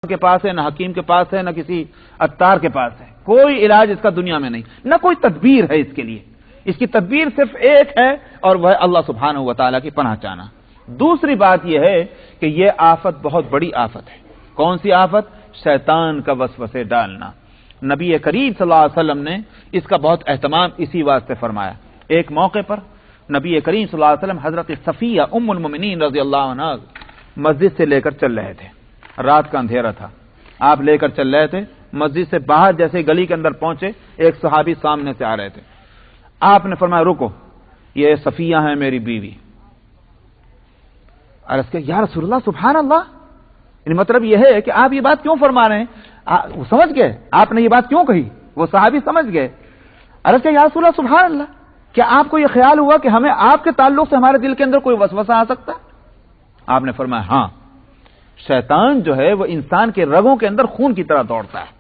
کے پاس ہے، نہ حکیم کے پاس ہے، نہ کسی عطار کے پاس ہے. کوئی علاج اس کا دنیا میں نہیں، نہ کوئی تدبیر ہے اس کے لیے. اس کی تدبیر صرف ایک ہے اور وہ ہے اللہ سبحانہ و تعالیٰ کی پناہ چاہنا. دوسری بات یہ ہے کہ یہ آفت بہت بڑی آفت ہے. کون سی آفت؟ شیطان کا وسوسے ڈالنا. نبی کریم صلی اللہ علیہ وسلم نے اس کا بہت اہتمام اسی واسطے فرمایا. ایک موقع پر نبی کریم صلی اللہ علیہ وسلم حضرت صفیہ ام المؤمنین رضی اللہ عنہ مسجد سے لے کر چل رہے تھے. رات کا اندھیرا تھا، آپ لے کر چل رہے تھے. مسجد سے باہر جیسے گلی کے اندر پہنچے، ایک صحابی سامنے سے آ رہے تھے. آپ نے فرمایا رکو، یہ صفیہ ہے میری بیوی. عرض کہ یا رسول اللہ سبحان اللہ، یعنی مطلب یہ ہے کہ آپ یہ بات کیوں فرما رہے ہیں؟ وہ سمجھ گئے آپ نے یہ بات کیوں کہی، وہ صحابی سمجھ گئے. عرض کہ یا رسول اللہ سبحان اللہ، کیا آپ کو یہ خیال ہوا کہ ہمیں آپ کے تعلق سے ہمارے دل کے اندر کوئی وسوسہ آ سکتا ہے؟ آپ نے فرمایا ہاں، شیطان جو ہے وہ انسان کے رگوں کے اندر خون کی طرح دوڑتا ہے.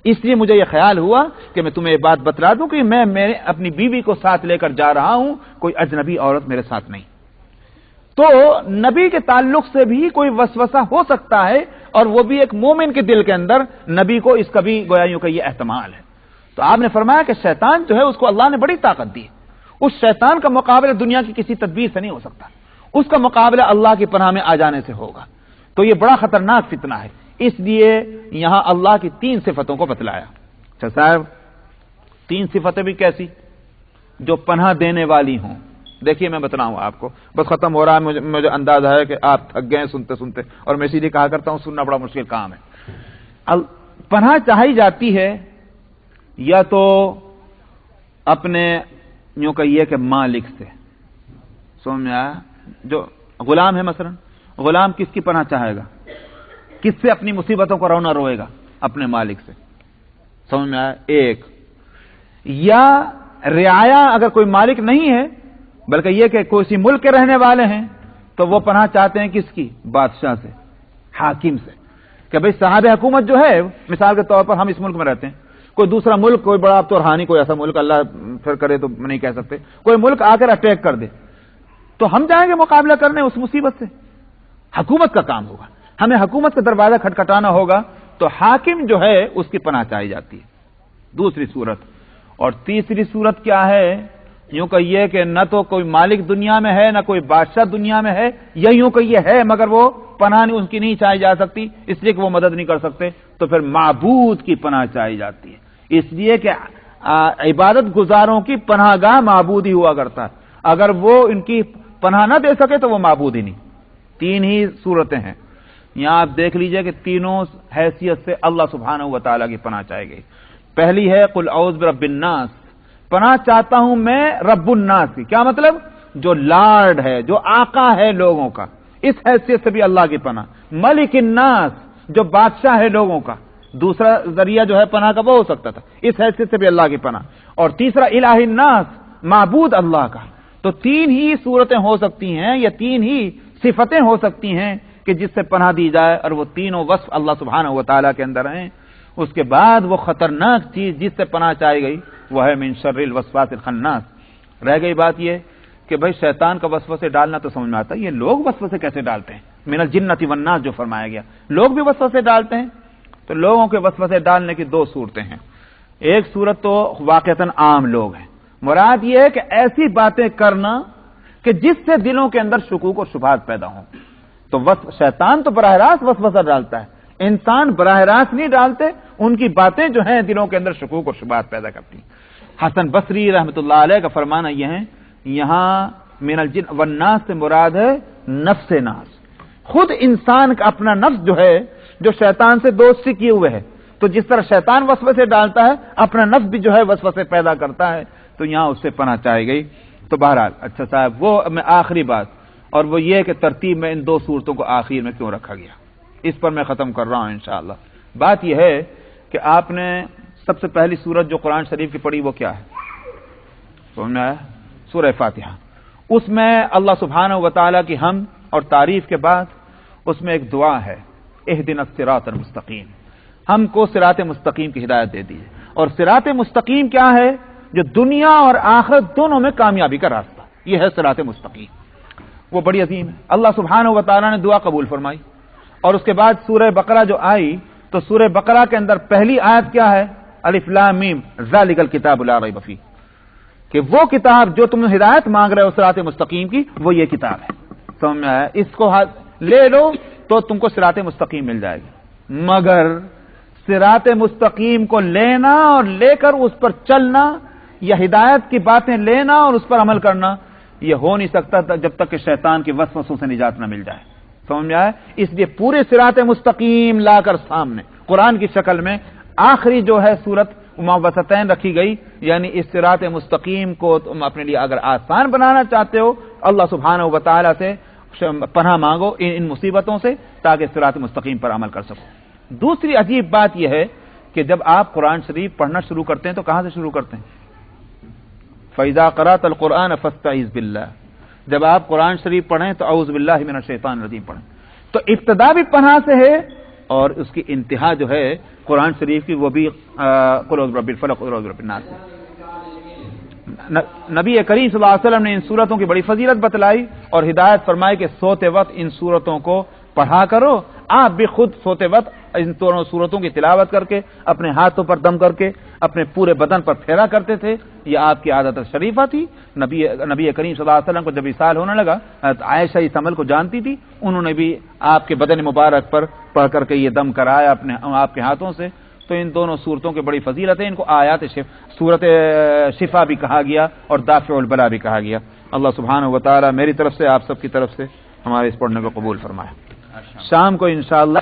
اس لیے مجھے یہ خیال ہوا کہ میں تمہیں یہ بات بتلا دوں کہ میں اپنی بیوی کو ساتھ لے کر جا رہا ہوں، کوئی اجنبی عورت میرے ساتھ نہیں. تو نبی کے تعلق سے بھی کوئی وسوسہ ہو سکتا ہے، اور وہ بھی ایک مومن کے دل کے اندر. نبی کو اس کا بھی گویا یوں کہ یہ احتمال ہے. تو آپ نے فرمایا کہ شیطان جو ہے اس کو اللہ نے بڑی طاقت دی. اس شیطان کا مقابلہ دنیا کی کسی تدبیر سے نہیں ہو سکتا. اس کا مقابلہ اللہ کی پناہ میں آ جانے سے ہوگا. تو یہ بڑا خطرناک فتنہ ہے. اس لیے یہاں اللہ کی 3 صفتوں کو بتلایا. اچھا صاحب، 3 صفتیں بھی کیسی؟ جو پناہ دینے والی ہوں. دیکھیے میں بتلاؤں آپ کو، بس ختم ہو رہا ہے. مجھے اندازہ ہے کہ آپ تھک گئے سنتے سنتے، اور میں اسی لیے کہا کرتا ہوں سننا بڑا مشکل کام ہے. پناہ چاہی جاتی ہے یا تو اپنے یوں کہیے کہ مالک سے. سمجھ میں آیا؟ جو غلام ہے مثلا، غلام کس کی پناہ چاہے گا؟ کس سے اپنی مصیبتوں کو رونا روئے گا؟ اپنے مالک سے. سمجھ میں آیا؟ ایک. یا رعایا اگر کوئی مالک نہیں ہے بلکہ یہ کہ کوئی ملک کے رہنے والے ہیں تو وہ پناہ چاہتے ہیں کس کی؟ بادشاہ سے، حاکم سے. کہ بھئی صاحب حکومت جو ہے، مثال کے طور پر ہم اس ملک میں رہتے ہیں، کوئی دوسرا ملک، کوئی بڑا تو روحانی کوئی ایسا ملک اللہ پھر کرے تو نہیں کہہ سکتے، کوئی ملک آ کر اٹیک کر دے تو ہم جائیں گے مقابلہ کرنے اس مصیبت سے؟ حکومت کا کام ہوگا، ہمیں حکومت کا دروازہ کھٹکھٹانا ہوگا. تو حاکم جو ہے اس کی پناہ چاہی جاتی ہے. دوسری صورت. اور تیسری صورت کیا ہے؟ یوں کہیے کہ نہ تو کوئی مالک دنیا میں ہے، نہ کوئی بادشاہ دنیا میں ہے، یا یوں کہیے ہے مگر وہ پناہ ان کی نہیں چاہی جا سکتی اس لیے کہ وہ مدد نہیں کر سکتے. تو پھر معبود کی پناہ چاہی جاتی ہے، اس لیے کہ عبادت گزاروں کی پناہ گاہ معبود ہی ہوا کرتا ہے. اگر وہ ان کی پناہ نہ دے سکے تو وہ معبود ہی نہیں. 3 ہی صورتیں ہیں. یہاں آپ دیکھ لیجئے کہ تینوں حیثیت سے اللہ سبحانہ و تعالیٰ کی پناہ چاہی گئی. پہلی ہے قل اعوذ برب الناس، پناہ چاہتا ہوں میں رب الناس کی. کیا مطلب؟ جو لارڈ ہے، جو آقا ہے لوگوں کا، اس حیثیت سے بھی اللہ کی پناہ. ملک الناس، جو بادشاہ ہے لوگوں کا. دوسرا ذریعہ جو ہے پناہ کا وہ ہو سکتا تھا، اس حیثیت سے بھی اللہ کی پناہ. اور تیسرا الہ الناس، معبود اللہ کا. تو 3 ہی صورتیں ہو سکتی ہیں، یا 3 ہی صفتیں ہو سکتی ہیں کہ جس سے پناہ دی جائے، اور وہ تینوں وصف اللہ سبحانہ و تعالیٰ کے اندر ہیں. اس کے بعد وہ خطرناک چیز جس سے پناہ چاہی گئی وہ ہے من شر الوسواس الخناس. رہ گئی بات یہ کہ بھئی شیطان کا وسوسے ڈالنا تو سمجھ میں آتا ہے، یہ لوگ وسوسے کیسے ڈالتے ہیں؟ من الجنۃ والناس جو فرمایا گیا، لوگ بھی وسوسے ڈالتے ہیں. تو لوگوں کے وسوسے ڈالنے کی 2 صورتیں ہیں. ایک صورت تو واقعتاً عام لوگ ہیں. مراد یہ ہے کہ ایسی باتیں کرنا کہ جس سے دلوں کے اندر شکوک اور شبہات پیدا ہوں. تو شیطان تو براہ راست وسوسہ ڈالتا ہے، انسان براہ راست نہیں ڈالتے. ان کی باتیں جو ہیں دلوں کے اندر شکوک اور شبہات پیدا کرتی ہیں. حسن بصری رحمۃ اللہ علیہ کا فرمانا یہ ہے، یہاں من الجن والناس سے مراد ہے نفس ناس. خود انسان کا اپنا نفس جو ہے، جو شیطان سے دوستی کیے ہوئے ہے. تو جس طرح شیطان وسوسے ڈالتا ہے، اپنا نفس بھی جو ہے وسوسے پیدا کرتا ہے. تو یہاں اس سے پناہ چاہی گئی. تو بہرحال اچھا صاحب، وہ میں آخری بات، اور وہ یہ کہ ترتیب میں ان 2 صورتوں کو آخر میں کیوں رکھا گیا، اس پر میں ختم کر رہا ہوں انشاءاللہ. بات یہ ہے کہ آپ نے سب سے پہلی سورت جو قرآن شریف کی پڑھی وہ کیا ہے؟ سمجھ میں آیا؟ سورہ فاتحہ. اس میں اللہ سبحانہ و تعالیٰ کی حمد اور تعریف کے بعد اس میں ایک دعا ہے، اہدنا الصراط المستقیم. ہم کو صراط مستقیم کی ہدایت دے دیجیے. اور صراط مستقیم کیا ہے؟ جو دنیا اور آخرت دونوں میں کامیابی کا راستہ، یہ ہے صراط مستقیم. وہ بڑی عظیم ہے. اللہ سبحانہ و تعالیٰ نے دعا قبول فرمائی. اور اس کے بعد سورہ بقرہ جو آئی تو سورہ بقرہ کے اندر پہلی آیت کیا ہے؟ الف لام میم ذالک الکتاب لا ریب فیہ، کہ وہ کتاب جو تم ہدایت مانگ رہے ہو صراط مستقیم کی، وہ یہ کتاب ہے. سمجھ میں آیا؟ اس کو لے لو تو تم کو صراط مستقیم مل جائے گی. مگر صراط مستقیم کو لینا اور لے کر اس پر چلنا، یا ہدایت کی باتیں لینا اور اس پر عمل کرنا، یہ ہو نہیں سکتا جب تک کہ شیطان کے وسوسوں سے نجات نہ مل جائے. سمجھ میں آئے؟ اس لیے پورے صراط مستقیم لا کر سامنے قرآن کی شکل میں آخری جو ہے سورت وسطین رکھی گئی، یعنی اس صراط مستقیم کو تم اپنے لیے اگر آسان بنانا چاہتے ہو، اللہ سبحانہ و تعالی سے پناہ مانگو ان مصیبتوں سے، تاکہ صراط مستقیم پر عمل کر سکو. دوسری عجیب بات یہ ہے کہ جب آپ قرآن شریف پڑھنا شروع کرتے ہیں تو کہاں سے شروع کرتے ہیں؟ فَإِذَا قَرَأْتَ الْقُرْآنَ فَاسْتَعِذْ بِاللَّهِ. جب آپ قرآن شریف پڑھیں تو اعوذ باللہ من الشیطان الرجیم پڑھیں. تو ابتدا بھی پناہ سے ہے اور اس کی انتہا جو ہے قرآن شریف کی وہ بھی قل اعوذ برب الفلق قل اعوذ برب الناس. نبی کریم صلی اللہ علیہ وسلم نے ان سورتوں کی بڑی فضیلت بتلائی اور ہدایت فرمائی کہ سوتے وقت ان سورتوں کو پڑھا کرو. آپ بھی خود سوتے وقت ان دونوں سورتوں کی تلاوت کر کے اپنے ہاتھوں پر دم کر کے اپنے پورے بدن پر پھیرا کرتے تھے. یہ آپ کی عادت شریفہ تھی. نبی کریم صلی اللہ علیہ وسلم کو جب وصال ہونے لگا، عائشہ اس عمل کو جانتی تھی، انہوں نے بھی آپ کے بدن مبارک پر پڑھ کر کے یہ دم کرایا اپنے آپ کے ہاتھوں سے. تو ان دونوں صورتوں کی بڑی فضیلت ہے. ان کو آیات صورت شفا بھی کہا گیا اور دافع البلا بھی کہا گیا. اللہ سبحانہ و تعالی میری طرف سے آپ سب کی طرف سے ہمارے اس پڑھنے کو قبول فرمائے. شام کو انشاءاللہ